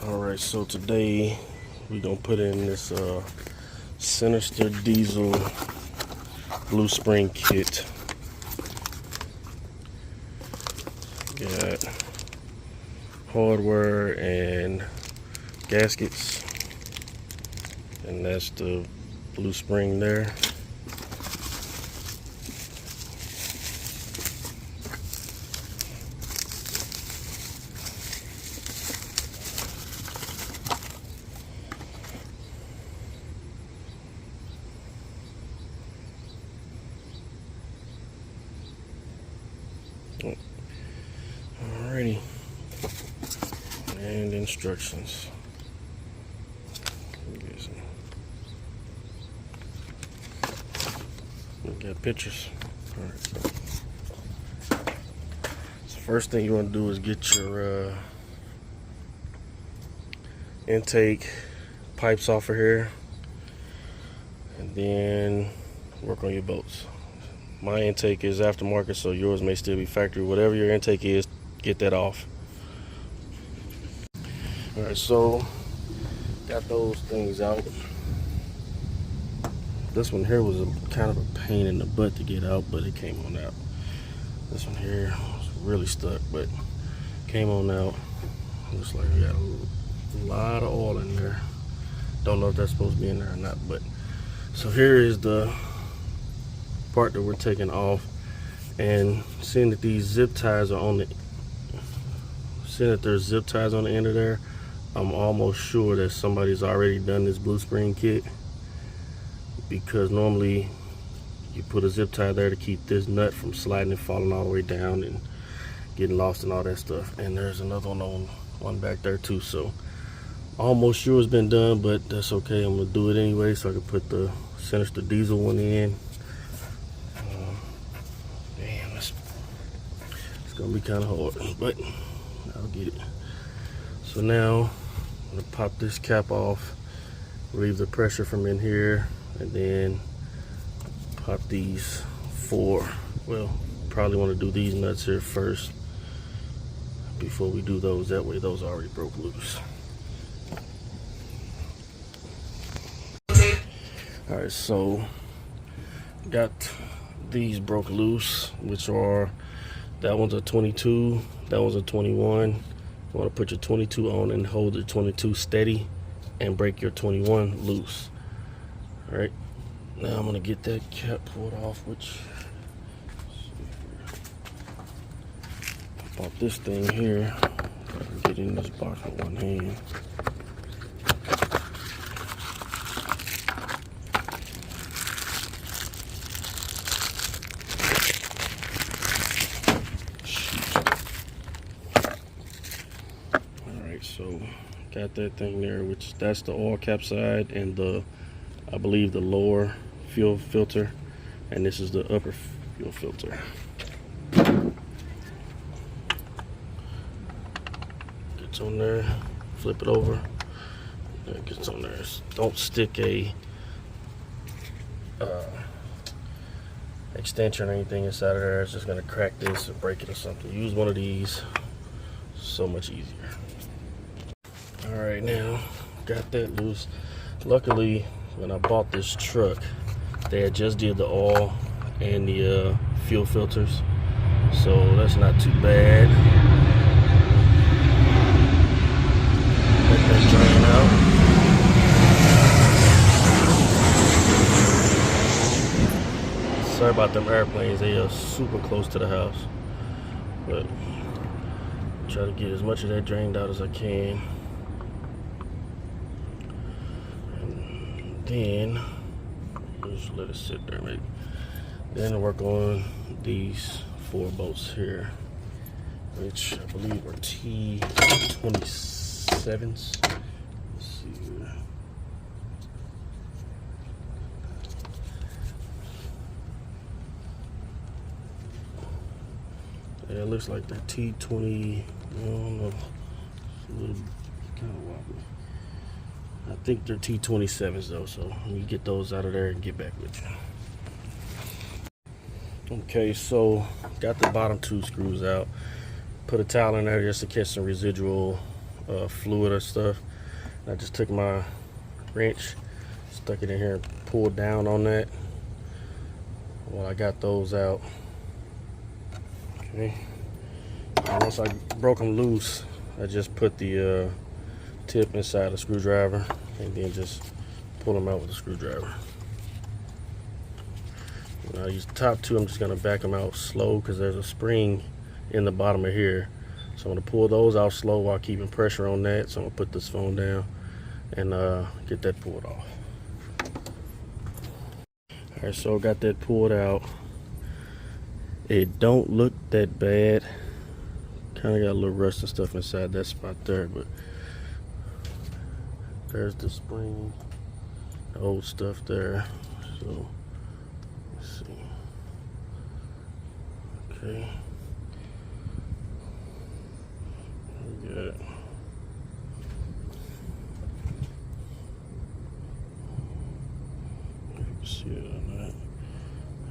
Alright, so today we're gonna put in this Sinister diesel blue spring kit. Got hardware and gaskets, and that's the blue spring there. Alrighty, and instructions. We got pictures. Alright, so first thing you want to do is get your intake pipes off of here, and then work on your bolts. My intake is aftermarket, so yours may still be factory. Whatever your intake is, get that off. Alright, so got those things out. This one here was kind of a pain in the butt to get out, but it came on out. This one here was really stuck, but came on out. Looks like we got a lot of oil in there. Don't know if that's supposed to be in there or not, but so here is the part that we're taking off, and seeing that these zip ties are on the there's zip ties on the end of there, I'm almost sure that somebody's already done this blue spring kit, because normally you put a zip tie there to keep this nut from sliding and falling all the way down and getting lost and all that stuff. And there's another one back there too, so almost sure it's been done, but that's okay. I'm gonna do it anyway so I can put the Sinister diesel one in. It's gonna be kind of hard, but I'll get it. So now I'm gonna pop this cap off, relieve the pressure from in here, and then pop these four. Well, probably want to do these nuts here first before we do those. That way those already broke loose. Alright, so got these broke loose, which are, that one's a 22, that one's a 21. You want to put your 22 on and hold the 22 steady and break your 21 loose. Alright, now I'm going to get that cap pulled off, which, pop this thing here. I can get in this box with one hand. So got that thing there, which that's the oil cap side, and the, I believe, the lower fuel filter, and this is the upper fuel filter. Gets on there, flip it over, that gets on there. Don't stick a extension or anything inside of there. It's just gonna crack this or break it or something. Use one of these, so much easier. Alright, now got that loose. Luckily, when I bought this truck, they had just did the oil and the fuel filters, so that's not too bad. Let that drain out. Sorry about them airplanes, they are super close to the house, but try to get as much of that drained out as I can. Then just let it sit there, maybe. Then work on these four bolts here, which I believe are T27s. Let's see here. Yeah, it looks like they're T20. I don't know. It's a little kind of wobbly. I think they're T27s though, so let me get those out of there and get back with you. Okay, so got the bottom two screws out. Put a towel in there just to catch some residual fluid or stuff. I just took my wrench, stuck it in here, and pulled down on that. Well, I got those out. Okay. And once I broke them loose, I just put the tip inside the screwdriver and then just pull them out with a screwdriver. Now these top two, I'm just gonna back them out slow because there's a spring in the bottom of here. So I'm gonna pull those out slow while keeping pressure on that. So I'm gonna put this phone down and get that pulled off. All right, so I got that pulled out. It don't look that bad. Kind of got a little rust and stuff inside that spot there, but there's the spring, the old stuff there. So let's see. Okay. We got it. You can see it on that.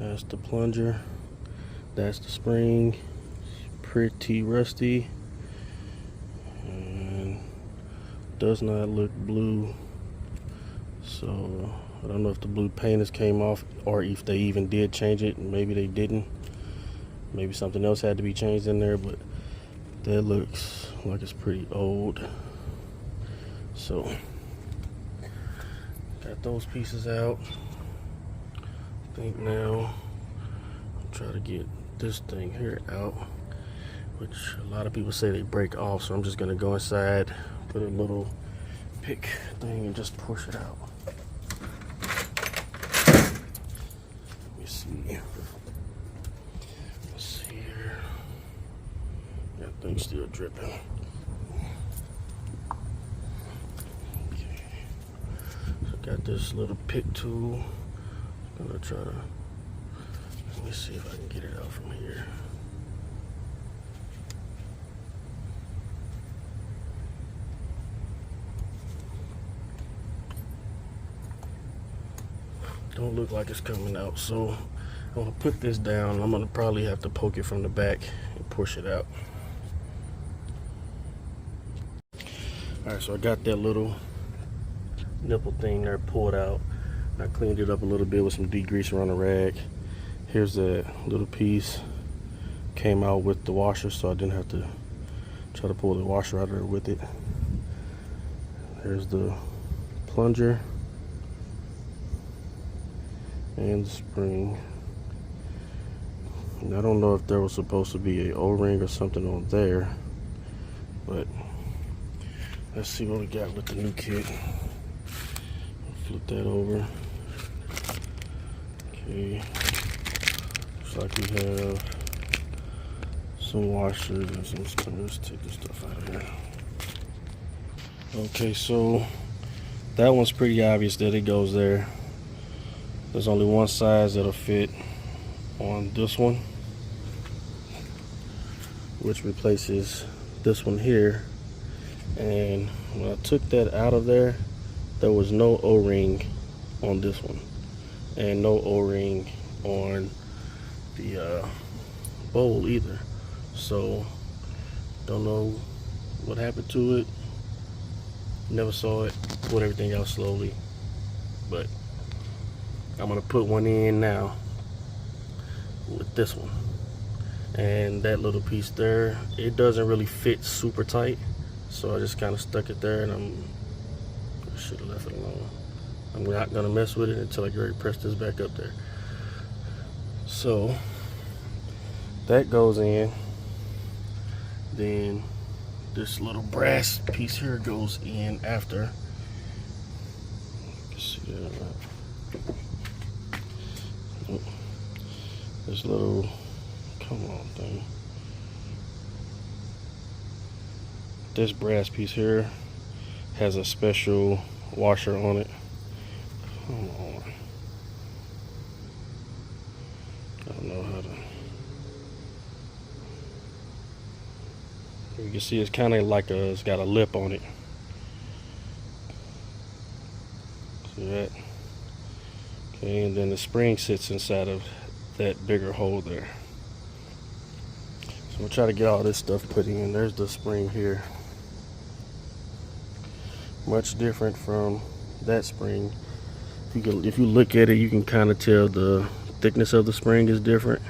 That's the plunger. That's the spring. Pretty rusty and does not look blue, so I don't know if the blue paint has came off or if they even did change it. Maybe they didn't, maybe something else had to be changed in there, but that looks like it's pretty old. So got those pieces out. I think now I'll try to get this thing here out, which a lot of people say they break off, so I'm just gonna go inside, put a little pick thing and just push it out. Let me see. Let's see here. That thing's still dripping. Okay. So got this little pick tool. I'm gonna try to, let me see if I can get it out from here. Don't look like it's coming out, so I'm gonna put this down. I'm gonna probably have to poke it from the back and push it out. All right, so I got that little nipple thing there pulled out. I cleaned it up a little bit with some degreaser on a rag. Here's that little piece. Came out with the washer, so I didn't have to try to pull the washer out of there with it. There's the plunger and the spring. And I don't know if there was supposed to be a O-ring or something on there, but let's see what we got with the new kit. Flip that over. Okay, looks like we have some washers and some stuff. Let's take this stuff out of here. Okay, so that one's pretty obvious that it goes there. There's only one size that'll fit on this one, which replaces this one here. And when I took that out of there, there was no O-ring on this one and no O-ring on the bowl either. So don't know what happened to it, never saw it, put everything out slowly, but I'm gonna put one in now with this one. And that little piece there, it doesn't really fit super tight, so I just kind of stuck it there, and I should have left it alone. I'm not gonna mess with it until I get ready to press this back up there. So that goes in. Then this little brass piece here goes in after. You can see that, right? This little, come on thing. This brass piece here has a special washer on it. Come on. I don't know how to. You can see it's kind of like it's got a lip on it. See that? Okay, and then the spring sits inside of that bigger hole there. So we'll try to get all this stuff put in. There's the spring here. much different from that spring. If you look at it, you can kind of tell the thickness of the spring is different.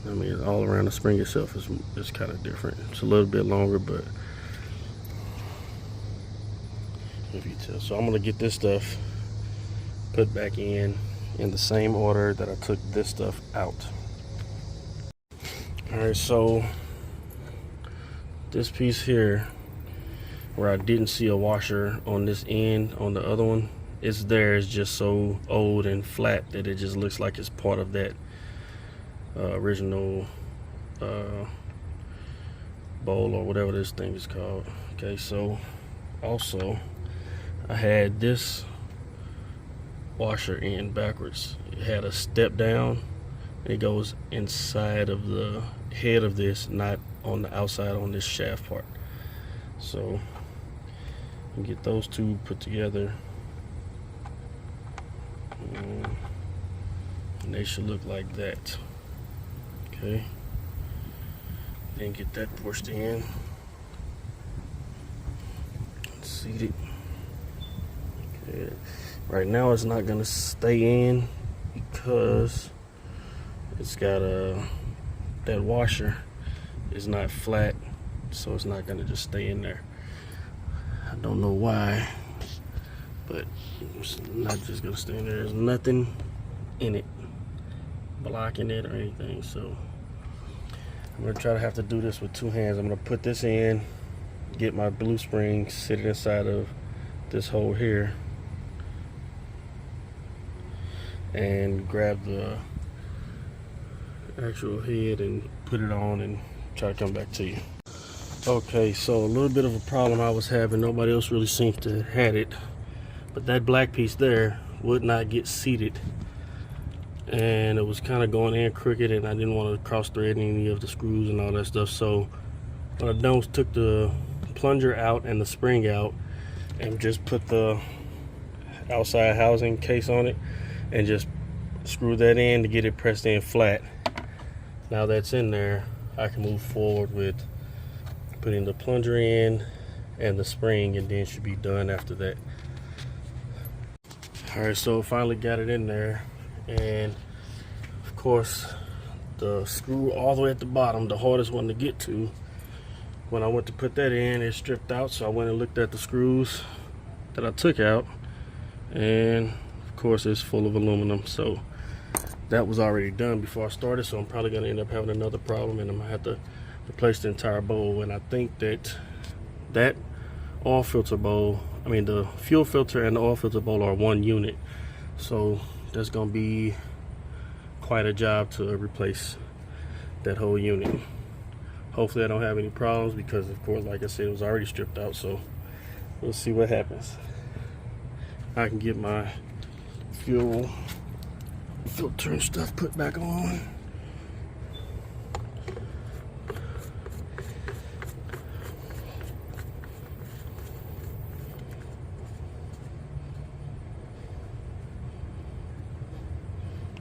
I mean, all around the spring itself is kind of different. It's a little bit longer, but if you tell. So I'm gonna get this stuff put back in the same order that I took this stuff out. All right, so this piece here, where I didn't see a washer on this end on the other one, it's just so old and flat that it just looks like it's part of that original bowl or whatever this thing is called. Okay, so also I had this washer in backwards. It had a step down. It goes inside of the head of this, not on the outside on this shaft part. So you get those two put together, and they should look like that. Okay, then get that pushed in, seated. Okay, right now it's not gonna stay in because it's got that washer is not flat, so it's not gonna just stay in there. I don't know why, but it's not just gonna stay in there. There's nothing in it blocking it or anything, so I'm gonna try to have to do this with two hands. I'm gonna put this in, get my blue spring, sit it inside of this hole here, and grab the actual head and put it on and try to come back to you. Okay, so a little bit of a problem I was having, nobody else really seems to have had it, but that black piece there would not get seated, and it was kind of going in crooked, and I didn't want to cross thread any of the screws and all that stuff. So what I done was took the plunger out and the spring out and just put the outside housing case on it and just screw that in to get it pressed in flat. Now that's in there, I can move forward with putting the plunger in and the spring, and then it should be done after that. All right, so finally got it in there, and of course the screw all the way at the bottom, the hardest one to get to, when I went to put that in, it stripped out. So I went and looked at the screws that I took out, and of course it's full of aluminum. So that was already done before I started, so I'm probably gonna end up having another problem, and I'm gonna have to replace the entire bowl. And I think that oil filter bowl, I mean the fuel filter and the oil filter bowl are one unit, so that's gonna be quite a job to replace that whole unit. Hopefully I don't have any problems, because of course, like I said, it was already stripped out, so we'll see what happens. I can get my fuel filter and stuff put back on.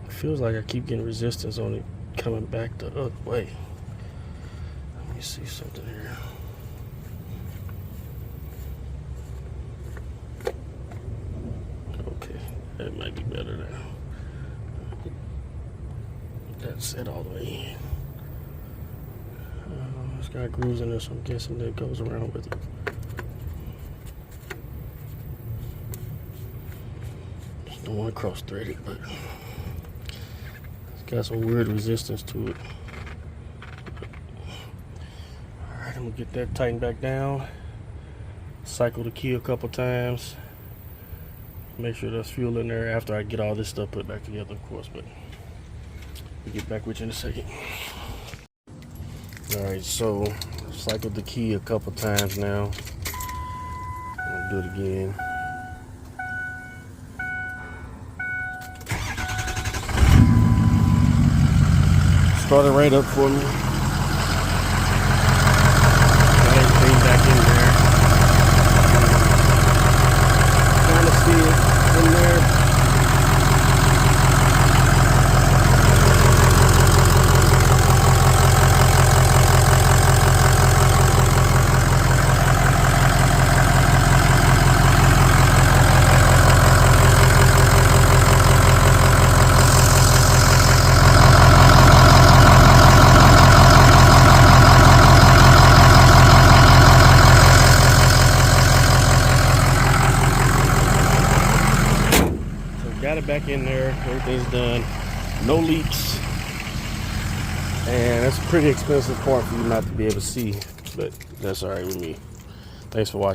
Feels like I keep getting resistance on it coming back the other way. Let me see something here. Okay, that might be better now. That's set all the way in. It's got grooves in there, so I'm guessing that goes around with it. Just don't want to cross thread it, but got some weird resistance to it. Alright, I'm gonna get that tightened back down, cycle the key a couple times, make sure there's fuel in there after I get all this stuff put back together, of course, but we'll get back with you in a second. Alright, so cycled the key a couple times now. I'm gonna do it again. Started right up for me. Got everything back in there. Trying to see it in there. back in there. Everything's done. No leaks. And that's a pretty expensive part for you not to be able to see. But that's alright with me. Thanks for watching.